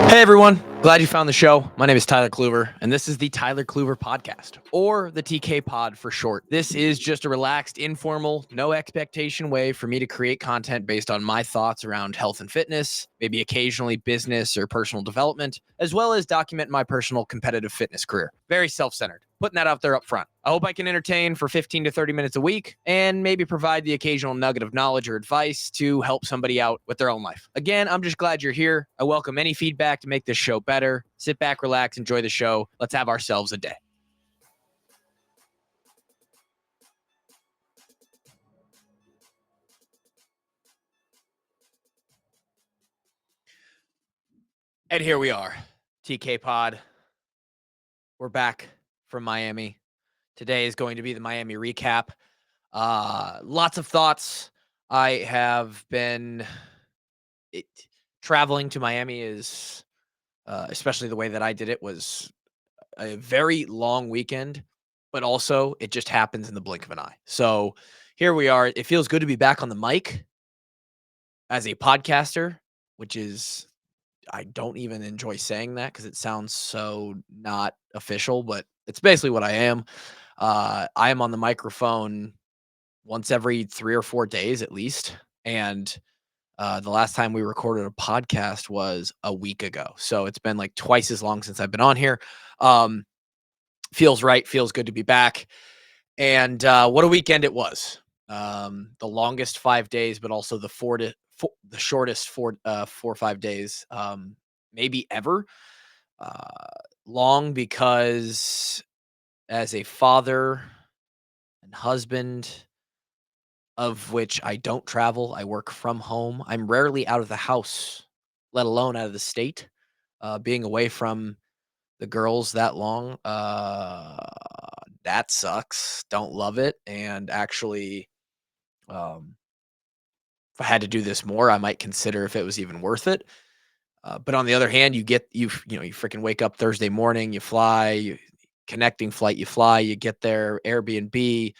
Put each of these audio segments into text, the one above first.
Hey everyone, glad you found the show. My name is Tyler Kluver, and this is the Tyler Kluver Podcast, or the TK Pod for short. This is just a relaxed, informal, no expectation way for me to create content based on my thoughts around health and fitness, maybe occasionally business or personal development, as well as document my personal competitive fitness career. Very self-centered. Putting that out there up front. I hope I can entertain for 15 to 30 minutes a week and maybe provide the occasional nugget of knowledge or advice to help somebody out with their own life. Again, I'm just glad you're here. I welcome any feedback to make this show better. Sit back, relax, enjoy the show. Let's have ourselves a day. And here we are, TK Pod. We're back from Miami. Today is going to be the Miami recap. Lots of thoughts. I have been traveling to Miami is, especially the way that I did it, was a very long weekend, but also it just happens in the blink of an eye. So here we are. It feels good to be back on the mic as a podcaster, which is, I don't even enjoy saying that because it sounds so not official, but it's basically what I am. I am on the microphone once every 3 or 4 days at least. And the last time we recorded a podcast was a week ago. So it's been like twice as long since I've been on here. Um, Feels right. Feels good to be back. And what a weekend it was. The longest 5 days, but also the shortest 4 or 5 days, maybe ever. Uh, Long because as a father and husband, of which I don't travel, I work from home. I'm rarely out of the house, let alone out of the state. Being away from the girls that long, that sucks. Don't love it. And actually, um, if I had to do this more, I might consider if it was even worth it. But on the other hand, you freaking wake up Thursday morning, you fly, connecting flight, you fly, you get there, Airbnb.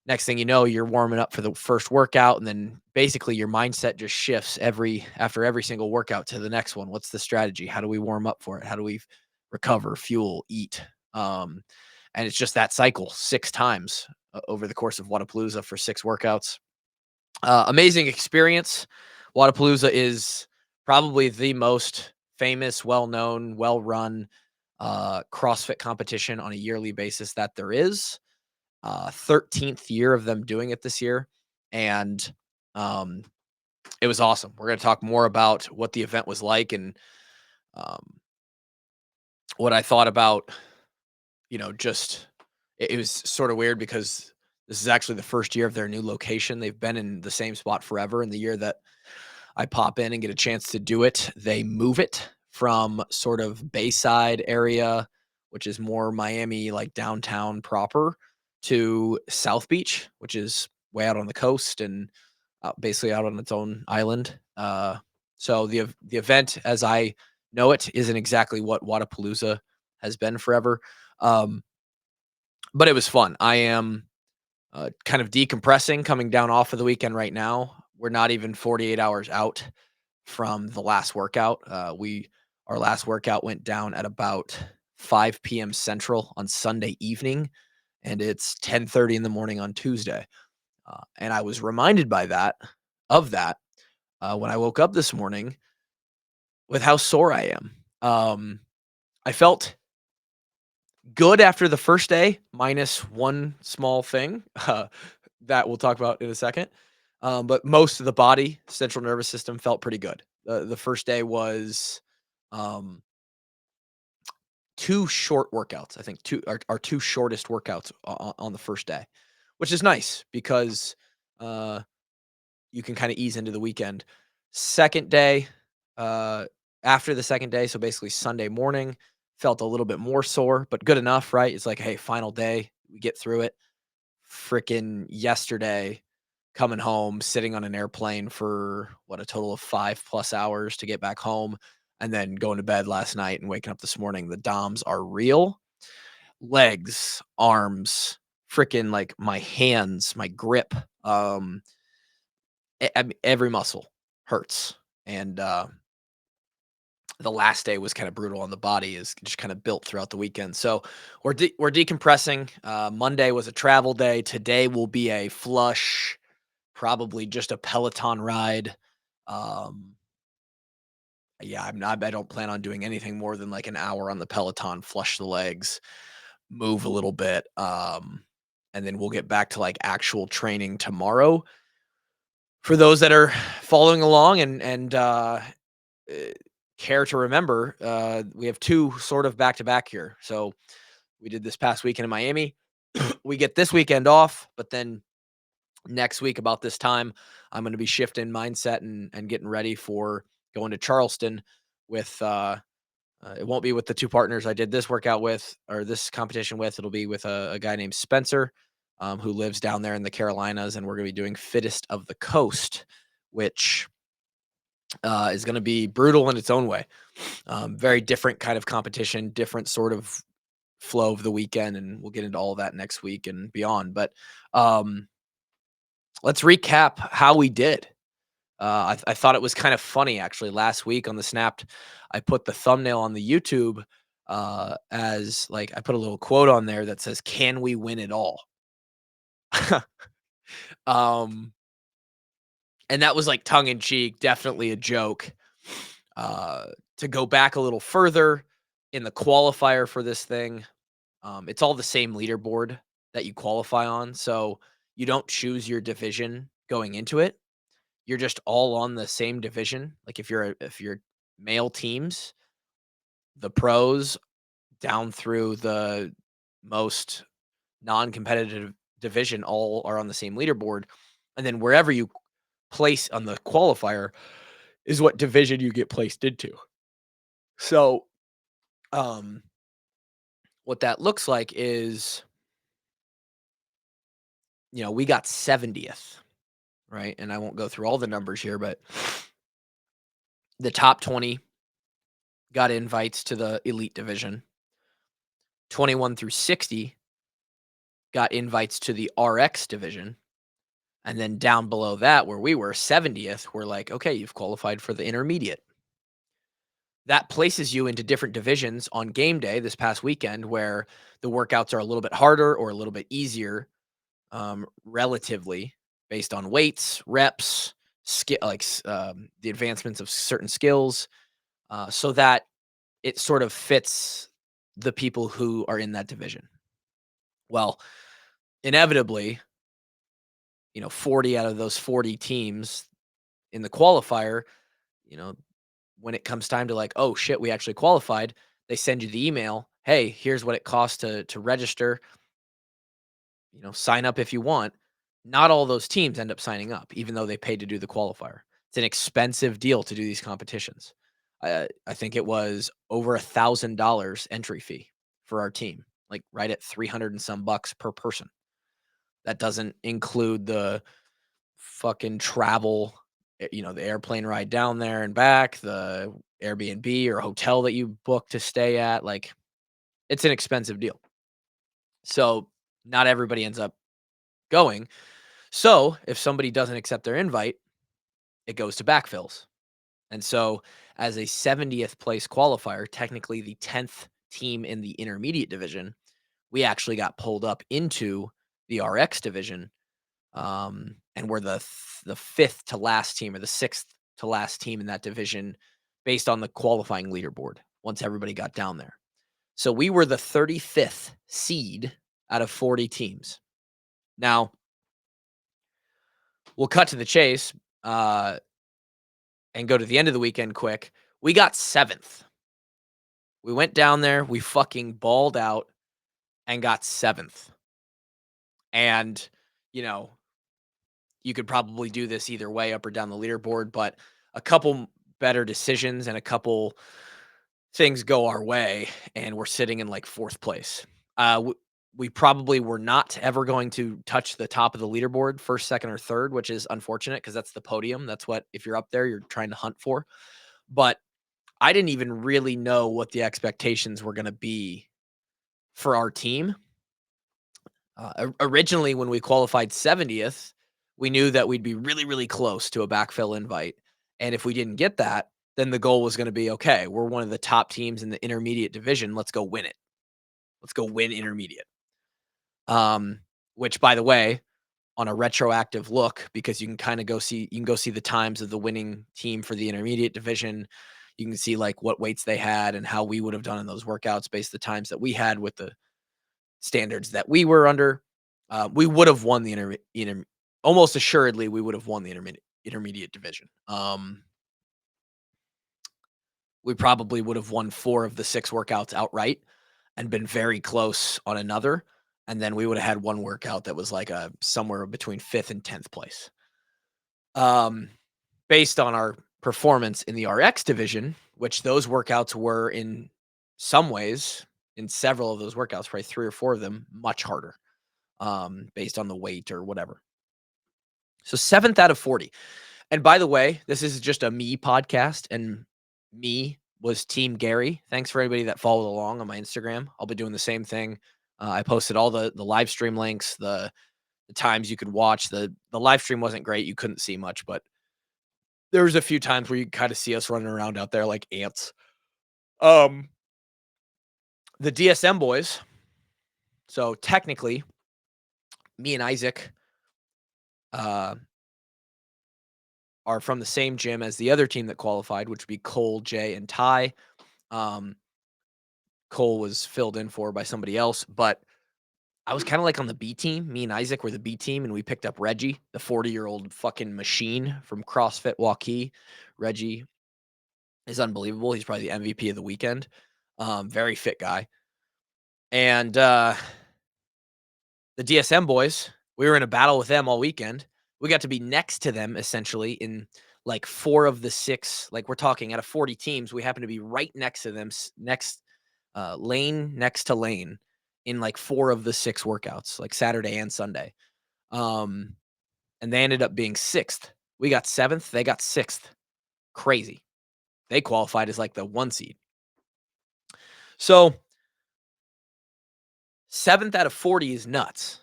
Next thing you know, you're warming up for the first workout, and then basically your mindset just shifts after every single workout to the next one. What's the strategy? How do we warm up for it? How do we recover, fuel, eat? And it's just that cycle 6 times over the course of Wodapalooza for 6 workouts. Amazing experience. Wodapalooza is probably the most famous, well-known, well-run CrossFit competition on a yearly basis that there is. 13th year of them doing it this year, and um, it was awesome. We're going to talk more about what the event was like and um, what I thought about. Just it was sort of weird because this is actually the first year of their new location. They've been in the same spot forever. And the year that I pop in and get a chance to do it, they move it from sort of Bayside area, which is more Miami, like downtown proper, to South Beach, which is way out on the coast and basically out on its own island. So the event, as I know it, isn't exactly what Wodapalooza has been forever. Um, but it was fun. I am kind of decompressing, coming down off of the weekend right now. We're not even 48 hours out from the last workout. Our last workout went down at about 5 p.m. Central on Sunday evening, and it's 10:30 in the morning on Tuesday. And I was reminded of that when I woke up this morning with how sore I am. I felt good after the first day, minus one small thing that we'll talk about in a second. But most of the body, central nervous system felt pretty good. The first day was um, 2 short workouts. I think our 2 shortest workouts on the first day, which is nice because uh, you can kind of ease into the weekend. Second day, uh, after the second day, so basically Sunday morning, felt a little bit more sore, but good enough, right? It's like, hey, final day, we get through it. Freaking yesterday, coming home, sitting on an airplane for what, a total of 5+ hours to get back home, and then going to bed last night and waking up this morning. The DOMs are real. Legs, arms, freaking like my hands, my grip. I mean, every muscle hurts. And the last day was kind of brutal on the body, is just kind of built throughout the weekend. So we're decompressing. Monday was a travel day. Today will be a flush, probably just a Peloton ride. Um, yeah, I don't plan on doing anything more than like an hour on the Peloton, flush the legs, move a little bit. And then we'll get back to like actual training tomorrow. For those that are following along uh, care to remember, we have two sort of back to back here. So we did this past weekend in Miami. We get this weekend off, but then next week about this time, I'm going to be shifting mindset and getting ready for going to Charleston with it won't be with the two partners I did this workout with or this competition with. It'll be with a guy named Spencer, who lives down there in the Carolinas, and we're going to be doing Fittest of the Coast, which is going to be brutal in its own way. Very different kind of competition, different sort of flow of the weekend, and we'll get into all of that next week and beyond. But um, let's recap how we did. I thought it was kind of funny actually. Last week on the Snapped, I put the thumbnail on the YouTube as like I put a little quote on there that says, "Can we win it all?" um, and that was like tongue in cheek, definitely a joke. Uh, to go back a little further in the qualifier for this thing, it's all the same leaderboard that you qualify on, so you don't choose your division going into it. You're just all on the same division. Like if you're male teams, the pros down through the most non-competitive division all are on the same leaderboard. And then wherever you place on the qualifier is what division you get placed into. So, um, what that looks like is, we got 70th, right? And I won't go through all the numbers here, but the top 20 got invites to the elite division. 21 through 60 got invites to the RX division. And then down below that, where we were 70th, we're like, okay, you've qualified for the intermediate. That places you into different divisions on game day this past weekend where the workouts are a little bit harder or a little bit easier, relatively based on weights, reps, the advancements of certain skills, so that it sort of fits the people who are in that division. Well, inevitably, 40 out of those 40 teams in the qualifier, you know, when it comes time to like, oh shit, we actually qualified, they send you the email, hey, here's what it costs to register, sign up if you want. Not all those teams end up signing up, even though they paid to do the qualifier. It's an expensive deal to do these competitions. I think it was over $1,000 entry fee for our team, like right at 300 and some bucks per person. That doesn't include the fucking travel, the airplane ride down there and back, the Airbnb or hotel that you book to stay at. Like, it's an expensive deal. So not everybody ends up going. So if somebody doesn't accept their invite, it goes to backfills. And so as a 70th place qualifier, technically the 10th team in the intermediate division, we actually got pulled up into the RX division. And we're the fifth to last team or the sixth to last team in that division based on the qualifying leaderboard once everybody got down there. So we were the 35th seed out of 40 teams. Now, we'll cut to the chase and go to the end of the weekend quick. We got 7th. We went down there, we fucking balled out and got 7th. And, you know, you could probably do this either way, up or down the leaderboard, but a couple better decisions and a couple things go our way, and we're sitting in like 4th place. We probably were not ever going to touch the top of the leaderboard, first, second, or third, which is unfortunate because that's the podium. That's what, if you're up there, you're trying to hunt for. But I didn't even really know what the expectations were going to be for our team. Originally, when we qualified 70th, we knew that we'd be really, really close to a backfill invite. And if we didn't get that, then the goal was going to be, okay, we're one of the top teams in the intermediate division. Let's go win it. Let's go win intermediate. Um, which by the way, on a retroactive look, because you can go see the times of the winning team for the intermediate division. You can see like what weights they had and how we would have done in those workouts based the times that we had with the standards that we were under. We would have won the almost assuredly we would have won the intermediate division. We probably would have won 4 of the 6 workouts outright and been very close on another, and then we would have had one workout that was like a somewhere between 5th and 10th place. Um, Based on our performance in the RX division, which those workouts were in some ways, in several of those workouts, probably 3 or 4 of them, much harder, based on the weight or whatever. So 7th out of 40. And by the way, this is just a me podcast, and me was Team Gary. Thanks for anybody that followed along on my Instagram. I'll be doing the same thing. I posted all the live stream links, the times you could watch. The live stream wasn't great; you couldn't see much, but there was a few times where you kind of see us running around out there like ants. Um, the DSM boys. So technically, me and Isaac uh, are from the same gym as the other team that qualified, which would be Cole, Jay, and Ty. Um, Cole was filled in for by somebody else, but I was kind of like on the B team. Me and Isaac were the B team, and we picked up Reggie, the 40-year-old fucking machine from CrossFit Waukee. Reggie is unbelievable. He's probably the MVP of the weekend. Very fit guy. And the DSM boys, we were in a battle with them all weekend. We got to be next to them essentially in like 4 of the 6. Like we're talking out of 40 teams, we happen to be right next to them, next lane next to lane in like 4 of the 6 workouts, like Saturday and Sunday. Um, and they ended up being 6th. We got 7th, they got 6th. Crazy. They qualified as like the 1 seed. So 7th out of 40 is nuts.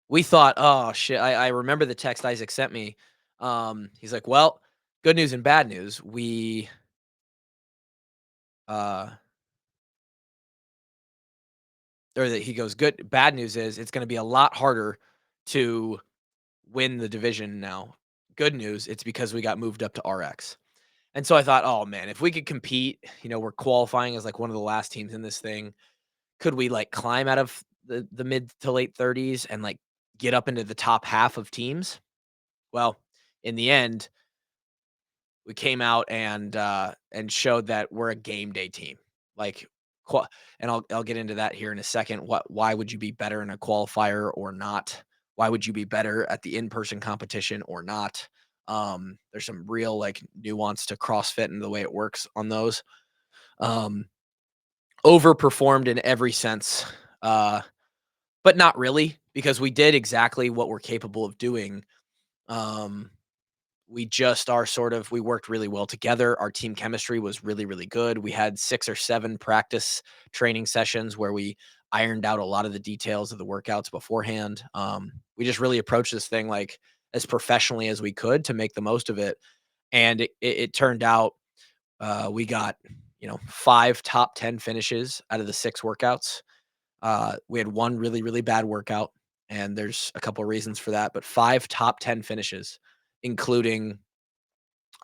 We thought, oh shit. I remember the text Isaac sent me. He's like, well, good news and bad news. We uh or that he goes, good bad news is it's gonna be a lot harder to win the division now. Good news, it's because we got moved up to RX. And so I thought, oh man, if we could compete, we're qualifying as like one of the last teams in this thing. Could we like climb out of the mid to late 30s and like get up into the top half of teams? Well, in the end, we came out and showed that we're a game day team. Like, and I'll get into that here in a second. Why would you be better in a qualifier or not? Why would you be better at the in-person competition or not? There's some real like nuance to CrossFit and the way it works on those. Um, Overperformed in every sense, but not really because we did exactly what we're capable of doing. Um, we just are we worked really well together. Our team chemistry was really, really good. We had 6 or 7 practice training sessions where we ironed out a lot of the details of the workouts beforehand. We just really approached this thing like as professionally as we could to make the most of it. And it turned out we got, 5 top 10 finishes out of the 6 workouts. We had one really, really bad workout, and there's a couple of reasons for that, but 5 top 10 finishes, including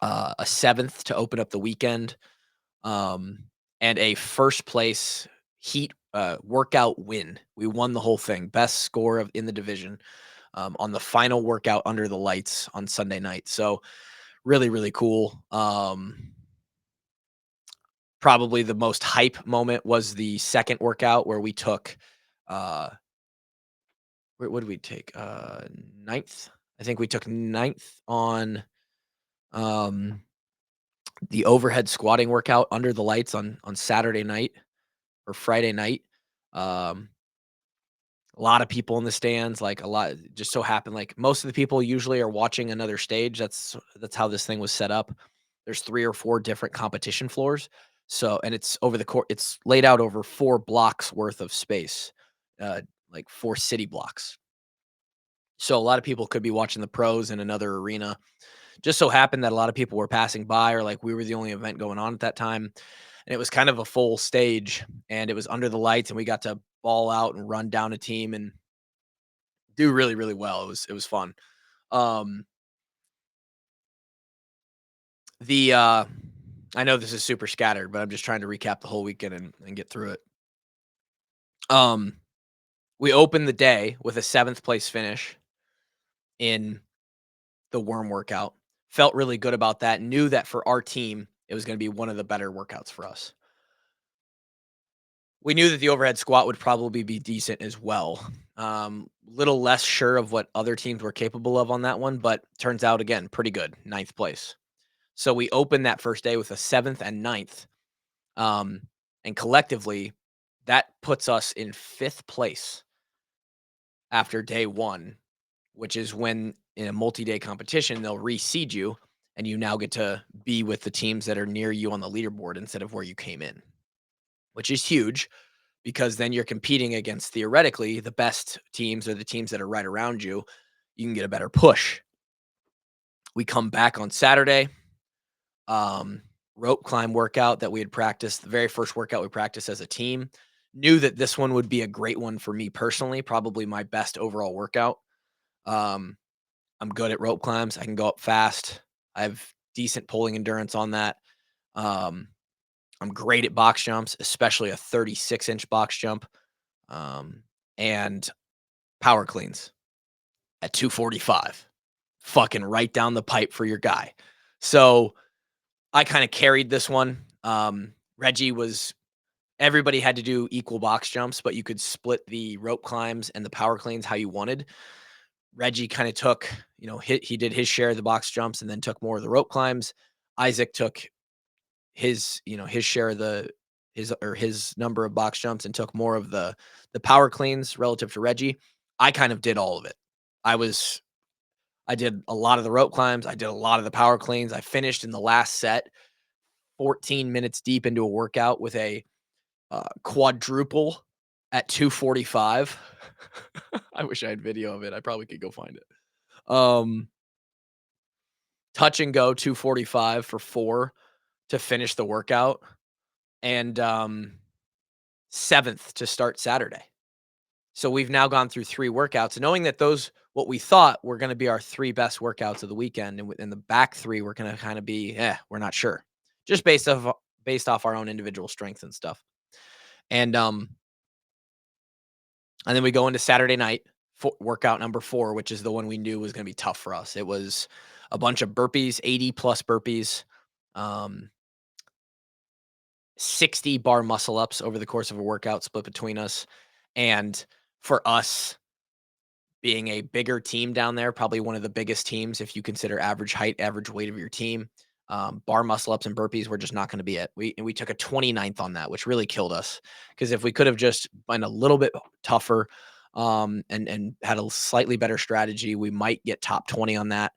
a 7th to open up the weekend, um, and a first place heat workout win. We won the whole thing, best score in the division on the final workout under the lights on Sunday night. So really, really cool. Probably the most hype moment was the second workout where we took uh what did we take? Ninth. I think we took ninth on um the overhead squatting workout under the lights on Saturday night or Friday night. Um a lot of people in the stands, like a lot just so happened like most of the people usually are watching another stage. That's how this thing was set up. There's 3 or 4 different competition floors. So, and it's over the court, it's laid out over 4 blocks worth of space. Like 4 city blocks. So a lot of people could be watching the pros in another arena Just so happened that a lot of people were passing by, or like we were the only event going on at that time. And it was kind of a full stage, and it was under the lights, and we got to ball out and run down a team and do really, really well. It was fun. Um, the I know this is super scattered, but I'm just trying to recap the whole weekend and get through it. Um, we opened the day with a seventh place finish in the worm workout. Felt really good about that. Knew that for our team, it was going to be one of the better workouts for us. We knew that the overhead squat would probably be decent as well. Little less sure of what other teams were capable of on that one, but turns out again, pretty good. Ninth place. So we opened that first day with a seventh and ninth. Um, and collectively, that puts us in fifth place after day one, which is when in a multi-day competition, they'll reseed you and you now get to be with the teams that are near you on the leaderboard instead of where you came in, which is huge because then you're competing against theoretically the best teams or the teams that are right around you. You can get a better push. We come back on Saturday, um, rope climb workout that we had practiced, the very first workout we practiced as a team. Knew that this one would be a great one for me personally, probably my best overall workout. Um, I'm good at rope climbs. I can go up fast. I have decent pulling endurance on that. Um, I'm great at box jumps, especially a 36-inch box jump, and power cleans at 245. Fucking right down the pipe for your guy. So I kind of carried this one. Reggie was everybody had to do equal box jumps, but you could split the rope climbs and the power cleans how you wanted. Reggie kind of took, he did his share of the box jumps and then took more of the rope climbs. Isaac took his share of his number of box jumps and took more of the power cleans relative to Reggie. I kind of did all of it. I did a lot of the rope climbs. I did a lot of the power cleans. I finished in the last set 14 minutes deep into a workout with a quadruple at 245. I wish I had video of it. I probably could go find it. Um, touch and go 245 for 4 to finish the workout, and 7th to start Saturday. So we've now gone through 3 workouts, knowing that those what we thought were gonna be our 3 best workouts of the weekend, and in the back 3 we're gonna kinda be, we're not sure. Just based off our own individual strengths and stuff. And, and then we go into Saturday night, workout number 4, which is the one we knew was gonna be tough for us. It was a bunch of burpees, 80 plus burpees, um, 60 bar muscle ups over the course of a workout split between us. And for us, being a bigger team down there, probably one of the biggest teams if you consider average height, average weight of your team. Bar muscle ups and burpees were just not going to be it. We took a 29th on that, which really killed us because if we could have just been a little bit tougher and had a slightly better strategy, we might get top 20 on that,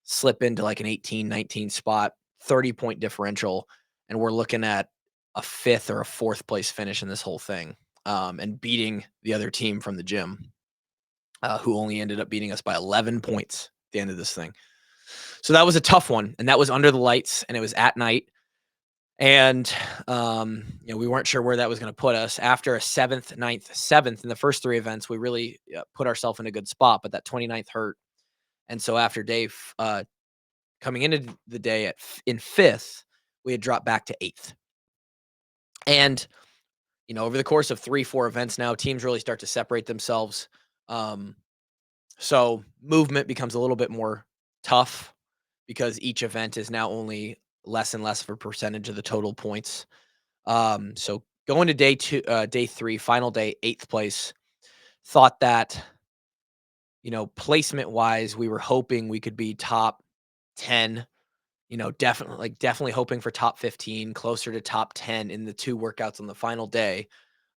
slip into like an 18, 19 spot, 30-point differential, and we're looking at a 5th or a 4th place finish in this whole thing, and beating the other team from the gym who only ended up beating us by 11 points at the end of this thing. So that was a tough one, and that was under the lights, and it was at night. And we weren't sure where that was going to put us. After a 7th, 9th, 7th in the first 3 events, we really put ourselves in a good spot, but that 29th hurt. And so after Dave coming into the day in 5th, we had dropped back to 8th. And over the course of 3, 4 events now, teams really start to separate themselves. So movement becomes a little bit more tough because each event is now only less and less of a percentage of the total points. So going to day 3, final day, 8th place, thought that, placement wise, we were hoping we could be top 10, definitely hoping for top 15, closer to top 10 in the 2 workouts on the final day.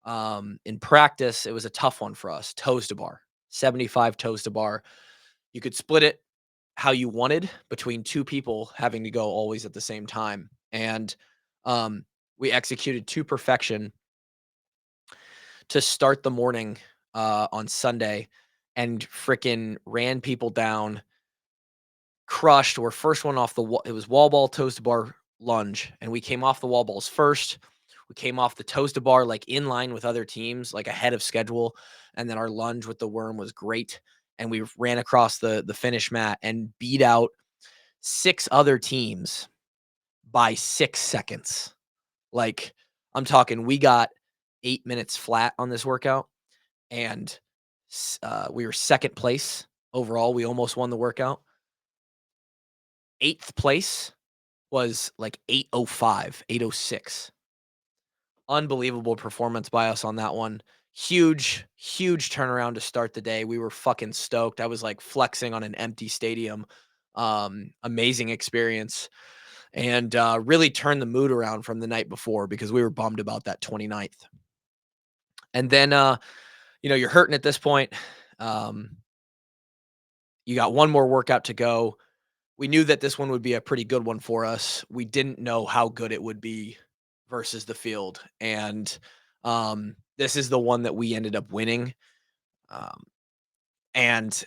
In practice, it was a tough one for us. Toes to bar, 75 toes to bar. You could split it how you wanted between 2 people having to go always at the same time. And we executed to perfection to start the morning on Sunday and freaking ran people down crushed. We're first one off the wall. It was wall ball, toes to bar, lunge, and we came off the wall balls first. We came off the toes to bar like in line with other teams, like ahead of schedule, and then our lunge with the worm was great. And we ran across the finish mat and beat out 6 other teams by 6 seconds. Like, I'm talking, we got 8 minutes flat on this workout, and we were second place overall. We almost won the workout. 8th place was like 8:05, 8:06. Unbelievable performance by us on that one. Huge, huge turnaround to start the day. We were fucking stoked. I was like flexing on an empty stadium. Amazing experience, and really turned the mood around from the night before because we were bummed about that 29th. And then you're hurting at this point. Um, you got one more workout to go. We knew that this one would be a pretty good one for us. We didn't know how good it would be versus the field. And this is the one that we ended up winning. Um, and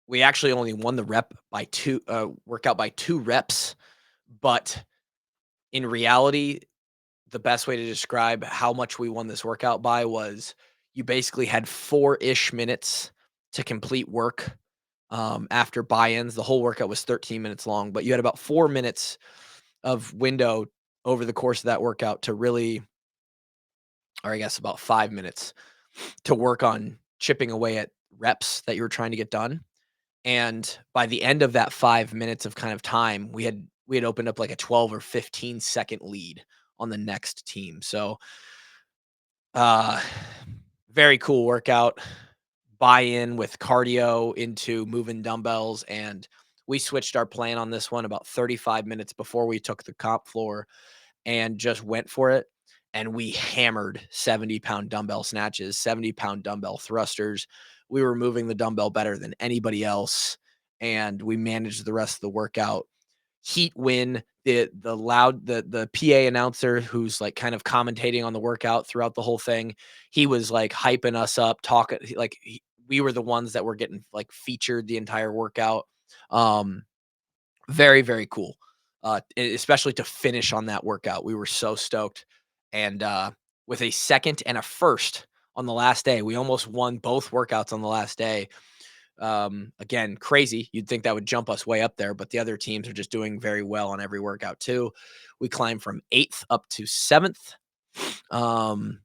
we actually only won the workout by 2 reps. But in reality, the best way to describe how much we won this workout by was you basically had 4-ish minutes to complete work after buy-ins. The whole workout was 13 minutes long, but you had about 4 minutes of window over the course of that workout to really, or I guess about 5 minutes to work on chipping away at reps that you were trying to get done. And by the end of that 5 minutes of kind of time, we had opened up like a 12 or 15-second lead on the next team. So, uh very cool workout. Buy-in with cardio into moving dumbbells, and we switched our plan on this one about 35 minutes before we took the comp floor and just went for it. And we hammered 70-pound dumbbell snatches, 70-pound dumbbell thrusters. We were moving the dumbbell better than anybody else, and we managed the rest of the workout. Heat win. The PA announcer who's like kind of commentating on the workout throughout the whole thing, he was like hyping us up, talking like we were the ones that were getting like featured the entire workout. Um, very, very cool. Especially to finish on that workout. We were so stoked. And with a second and a first on the last day, we almost won both workouts on the last day. Again, crazy. You'd think that would jump us way up there, but the other teams are just doing very well on every workout too. We climbed from 8th up to 7th. Um,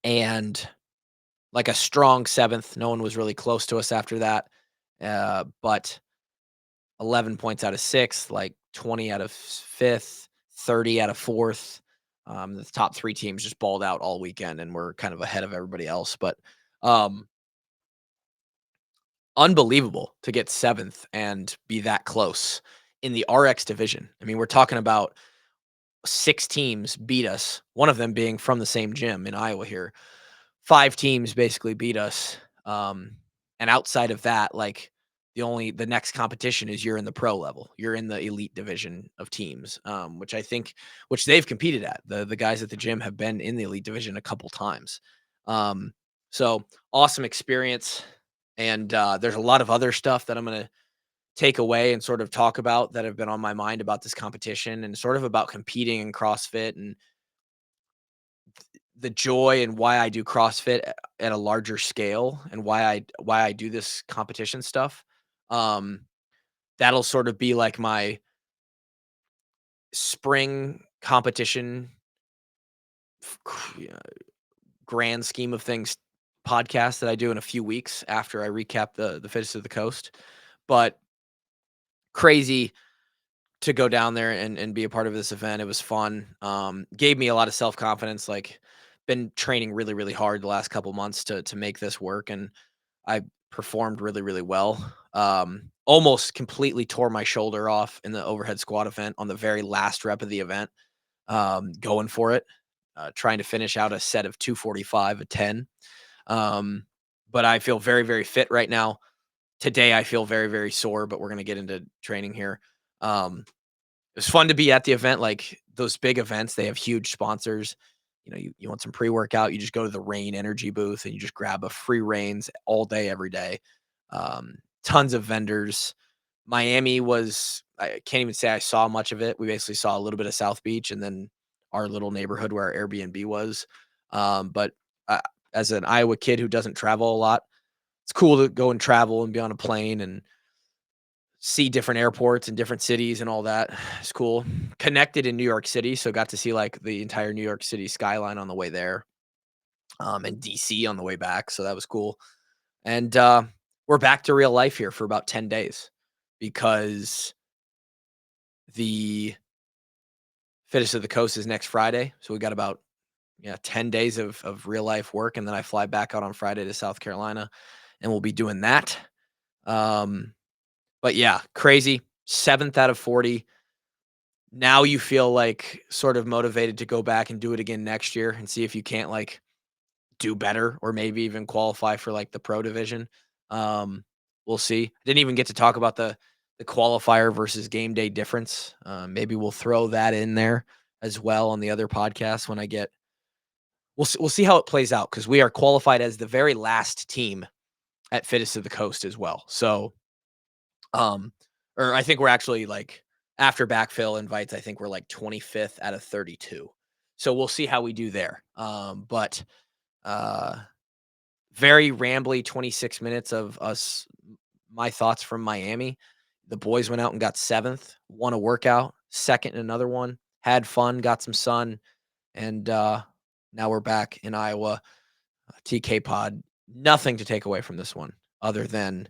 and like a strong 7th. No one was really close to us after that. But 11 points out of 6th, like 20 out of 5th, 30 out of 4th. The top 3 teams just balled out all weekend and we're kind of ahead of everybody else. But um, unbelievable to get 7th and be that close in the RX division. I mean, we're talking about 6 teams beat us, one of them being from the same gym in Iowa here. 5 teams basically beat us. And outside of that, like the next competition is you're in the pro level. You're in the elite division of teams, which they've competed at. The guys at the gym have been in the elite division a couple times. Um, so awesome experience. And there's a lot of other stuff that I'm gonna take away and sort of talk about that have been on my mind about this competition and sort of about competing in CrossFit and the joy and why I do CrossFit at a larger scale and why I do this competition stuff. Um, that'll sort of be like my spring competition grand scheme of things podcast that I do in a few weeks after I recap the fittest of the coast. But crazy to go down there and be a part of this event. It was fun. Gave me a lot of self-confidence, like, been training really, really hard the last couple months to make this work, and I performed really, really well. Almost completely tore my shoulder off in the overhead squat event on the very last rep of the event, going for it, trying to finish out a set of 245, a 10. Um, but I feel very, very fit right now. Today, I feel very, very sore, but we're gonna get into training here. Um, it was fun to be at the event, like, those big events, they have huge sponsors. You want some pre-workout, you just go to the Rain Energy booth, and you just grab a free Reigns all day, every day. Tons of vendors, Miami was I can't even say I saw much of it. We basically saw a little bit of South Beach and then our little neighborhood where our Airbnb was. But uh, as an Iowa kid who doesn't travel a lot, it's cool to go and travel and be on a plane and see different airports and different cities and all that. It's cool. Connected in New York City, so got to see like the entire New York City skyline on the way there, and DC on the way back. So that was cool. And we're back to real life here for about 10 days because the fittest of the coast is next Friday. So we got about 10 days of real life work. And then I fly back out on Friday to South Carolina and we'll be doing that. Um, but yeah, crazy. Seventh out of 40. Now you feel like sort of motivated to go back and do it again next year and see if you can't like do better or maybe even qualify for like the pro division. Um, we'll see. Didn't even get to talk about the qualifier versus game day difference. Maybe we'll throw that in there as well on the other podcast when I get. We'll see how it plays out because we are qualified as the very last team at fittest of the coast as well. So, um, or I think we're actually like after backfill invites, I think we're like 25th out of 32. So we'll see how we do there. But uh very rambly 26 minutes of us my thoughts from Miami. The boys went out and got 7th, won a workout, second in another one, had fun, got some sun, and now we're back in Iowa. TK Pod, nothing to take away from this one other than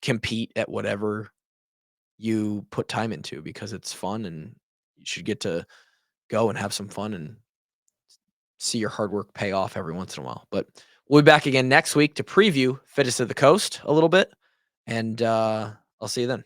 compete at whatever you put time into because it's fun and you should get to go and have some fun and see your hard work pay off every once in a while. But we'll be back again next week to preview Fittest of the Coast a little bit, and I'll see you then.